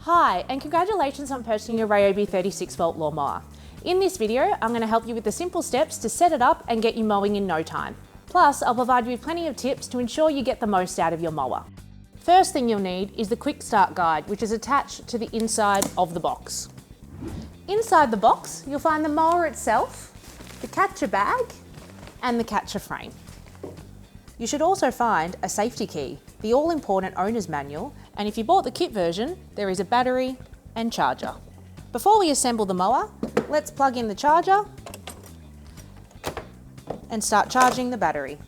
Hi, and congratulations on purchasing your RYOBI 36-volt lawnmower. In this video, I'm going to help you with the simple steps to set it up and get you mowing in no time. Plus, I'll provide you with plenty of tips to ensure you get the most out of your mower. First thing you'll need is the quick start guide, which is attached to the inside of the box. Inside the box, you'll find the mower itself, the catcher bag, and the catcher frame. You should also find a safety key, the all-important owner's manual, and if you bought the kit version, there is a battery and charger. Before we assemble the mower, let's plug in the charger and start charging the battery.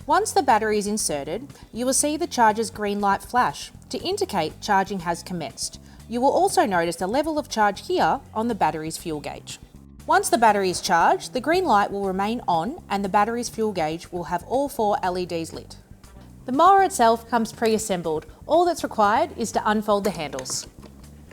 Once the battery is inserted, you will see the charger's green light flash to indicate charging has commenced. You will also notice the level of charge here on the battery's fuel gauge. Once the battery is charged, the green light will remain on and the battery's fuel gauge will have all 4 LEDs lit. The mower itself comes pre-assembled. All that's required is to unfold the handles.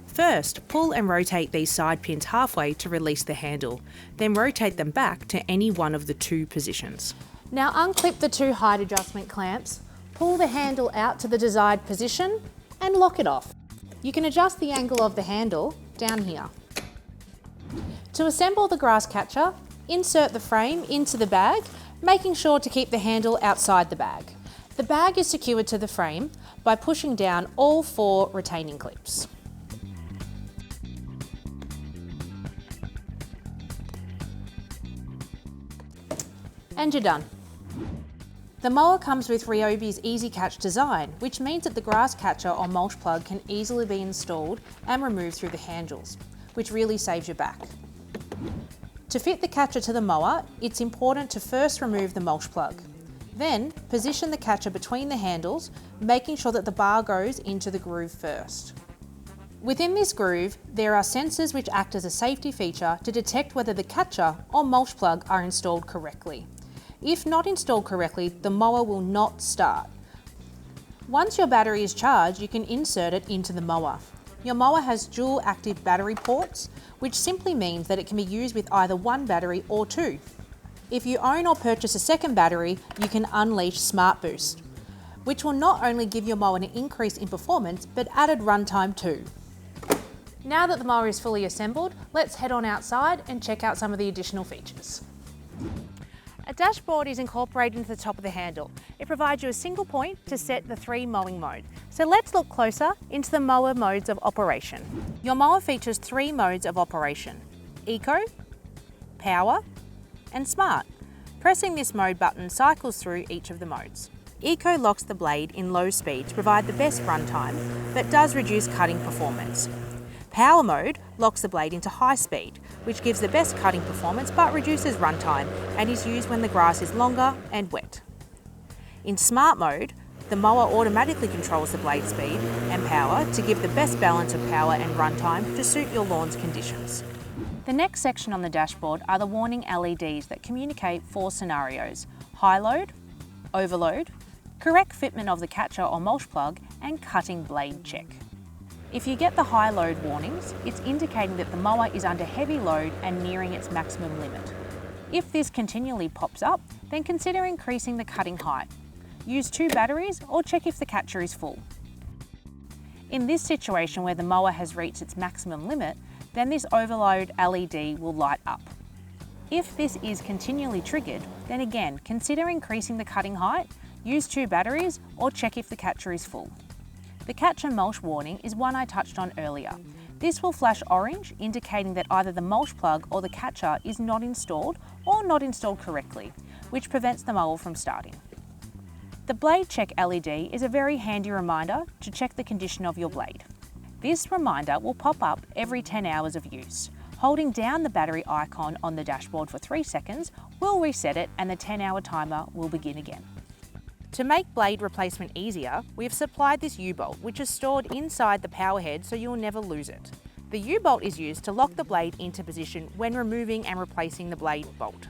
First, pull and rotate these side pins halfway to release the handle, then rotate them back to any one of the 2 positions. Now unclip the 2 height adjustment clamps, pull the handle out to the desired position and lock it off. You can adjust the angle of the handle down here. To assemble the grass catcher, insert the frame into the bag, making sure to keep the handle outside the bag. The bag is secured to the frame by pushing down all 4 retaining clips. And you're done. The mower comes with RYOBI's Easy Catch design, which means that the grass catcher or mulch plug can easily be installed and removed through the handles, which really saves your back. To fit the catcher to the mower, it's important to first remove the mulch plug. Then, position the catcher between the handles, making sure that the bar goes into the groove first. Within this groove, there are sensors which act as a safety feature to detect whether the catcher or mulch plug are installed correctly. If not installed correctly, the mower will not start. Once your battery is charged, you can insert it into the mower. Your mower has dual active battery ports, which simply means that it can be used with either 1 battery or 2. If you own or purchase a second battery, you can unleash Smart Boost, which will not only give your mower an increase in performance, but added runtime too. Now that the mower is fully assembled, let's head on outside and check out some of the additional features. A dashboard is incorporated into the top of the handle. It provides you a single point to set the 3 mowing modes. So let's look closer into the mower modes of operation. Your mower features 3 modes of operation: Eco, Power, and Smart. Pressing this mode button cycles through each of the modes. Eco locks the blade in low speed to provide the best runtime, but does reduce cutting performance. Power mode locks the blade into high speed, which gives the best cutting performance but reduces runtime and is used when the grass is longer and wet. In Smart mode, the mower automatically controls the blade speed and power to give the best balance of power and runtime to suit your lawn's conditions. The next section on the dashboard are the warning LEDs that communicate 4 scenarios: high load, overload, correct fitment of the catcher or mulch plug, and cutting blade check. If you get the high load warnings, it's indicating that the mower is under heavy load and nearing its maximum limit. If this continually pops up, then consider increasing the cutting height. Use 2 batteries or check if the catcher is full. In this situation where the mower has reached its maximum limit, then this overload LED will light up. If this is continually triggered, then again, consider increasing the cutting height, use 2 batteries or check if the catcher is full. The catch and mulch warning is one I touched on earlier. This will flash orange, indicating that either the mulch plug or the catcher is not installed or not installed correctly, which prevents the mower from starting. The blade check LED is a very handy reminder to check the condition of your blade. This reminder will pop up every 10 hours of use. Holding down the battery icon on the dashboard for 3 seconds will reset it and the 10-hour timer will begin again. To make blade replacement easier, we have supplied this U-bolt, which is stored inside the power head so you'll never lose it. The U-bolt is used to lock the blade into position when removing and replacing the blade bolt.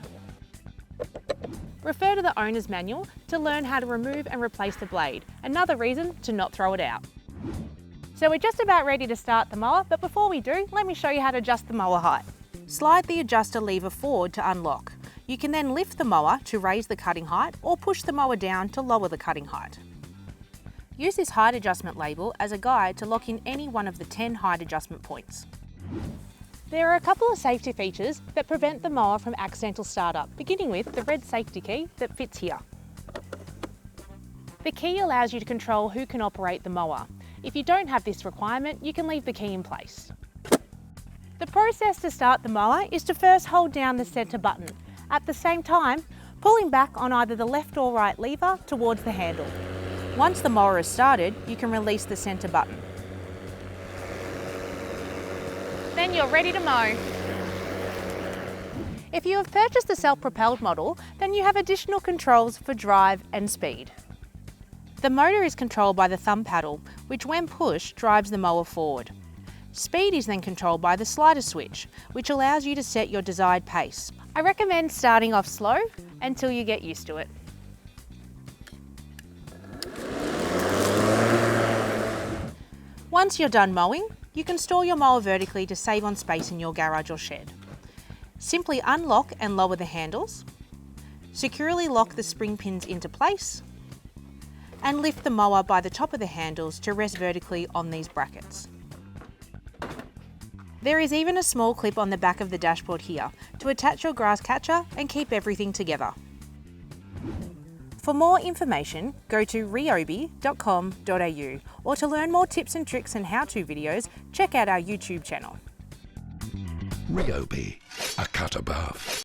Refer to the owner's manual to learn how to remove and replace the blade, another reason to not throw it out. So we're just about ready to start the mower, but before we do, let me show you how to adjust the mower height. Slide the adjuster lever forward to unlock. You can then lift the mower to raise the cutting height or push the mower down to lower the cutting height. Use this height adjustment label as a guide to lock in any one of the 10 height adjustment points. There are a couple of safety features that prevent the mower from accidental startup, beginning with the red safety key that fits here. The key allows you to control who can operate the mower. If you don't have this requirement, you can leave the key in place. The process to start the mower is to first hold down the centre button, at the same time pulling back on either the left or right lever towards the handle. Once the mower is started, you can release the centre button. Then you're ready to mow. If you have purchased the self-propelled model, then you have additional controls for drive and speed. The motor is controlled by the thumb paddle, which when pushed drives the mower forward. Speed is then controlled by the slider switch, which allows you to set your desired pace. I recommend starting off slow until you get used to it. Once you're done mowing, you can store your mower vertically to save on space in your garage or shed. Simply unlock and lower the handles, securely lock the spring pins into place, and lift the mower by the top of the handles to rest vertically on these brackets. There is even a small clip on the back of the dashboard here to attach your grass catcher and keep everything together. For more information, go to ryobi.com.au, or to learn more tips and tricks and how-to videos, check out our YouTube channel. RYOBI, a cut above.